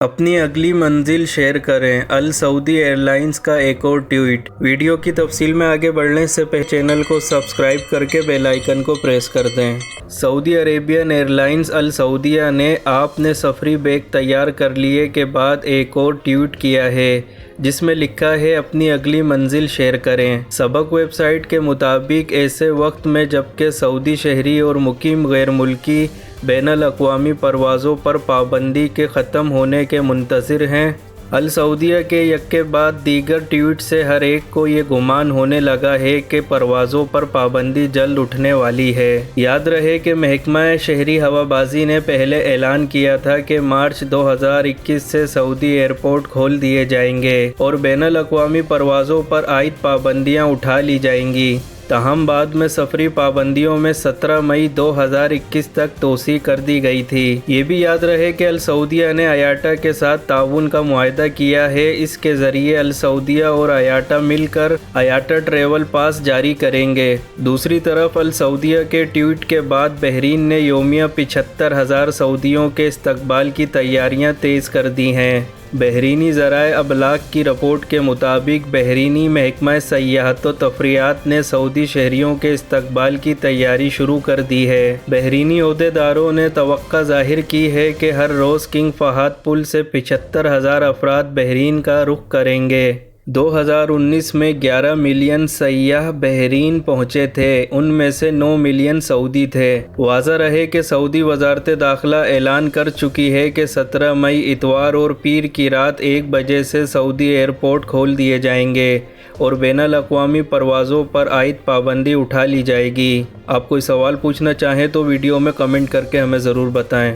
اپنی اگلی منزل شیئر کریں۔ السعودی ایئرلائنز کا ایک اور ٹویٹ۔ ویڈیو کی تفصیل میں آگے بڑھنے سے پہلے چینل کو سبسکرائب کر کے بیل آئیکن کو پریس کر دیں۔ سعودی عربین ایئرلائنز السعودیہ نے اپنے سفری بیگ تیار کر لیے کے بعد ایک اور ٹویٹ کیا ہے جس میں لکھا ہے اپنی اگلی منزل شیئر کریں۔ سبق ویب سائٹ کے مطابق ایسے وقت میں جبکہ سعودی شہری اور مقیم غیر ملکی بین الاقوامی پروازوں پر پابندی کے ختم ہونے کے منتظر ہیں، السعودیہ کے یک کے بعد دیگر ٹویٹ سے ہر ایک کو یہ گمان ہونے لگا ہے کہ پروازوں پر پابندی جلد اٹھنے والی ہے۔ یاد رہے کہ محکمہ شہری ہوابازی نے پہلے اعلان کیا تھا کہ مارچ 2021 سے سعودی ایئرپورٹ کھول دیے جائیں گے اور بین الاقوامی پروازوں پر عائد پابندیاں اٹھا لی جائیں گی، تاہم بعد میں سفری پابندیوں میں 17 مئی 2021 تک توسیع کر دی گئی تھی۔ یہ بھی یاد رہے کہ السعودیہ نے IATA کے ساتھ تعاون کا معاہدہ کیا ہے، اس کے ذریعے السعودیہ اور IATA مل کر IATA ٹریول پاس جاری کریں گے۔ دوسری طرف السعودیہ کے ٹویٹ کے بعد بحرین نے یومیہ 75,000 سعودیوں کے استقبال کی تیاریاں تیز کر دی ہیں۔ بحرینی ذرائع ابلاغ کی رپورٹ کے مطابق بحرینی محکمہ سیاحت و تفریحات نے سعودی شہریوں کے استقبال کی تیاری شروع کر دی ہے۔ بحرینی عہدیداروں نے توقع ظاہر کی ہے کہ ہر روز کنگ فہد پل سے 75,000 افراد بحرین کا رخ کریں گے۔ 2019 میں 11 ملین سیاح بحرین پہنچے تھے، ان میں سے 9 ملین سعودی تھے۔ واضح رہے کہ سعودی وزارت داخلہ اعلان کر چکی ہے کہ 17 مئی اتوار اور پیر کی رات 1 بجے سے سعودی ایئرپورٹ کھول دیے جائیں گے اور بین الاقوامی پروازوں پر عائد پابندی اٹھا لی جائے گی۔ آپ کوئی سوال پوچھنا چاہیں تو ویڈیو میں کمنٹ کر کے ہمیں ضرور بتائیں۔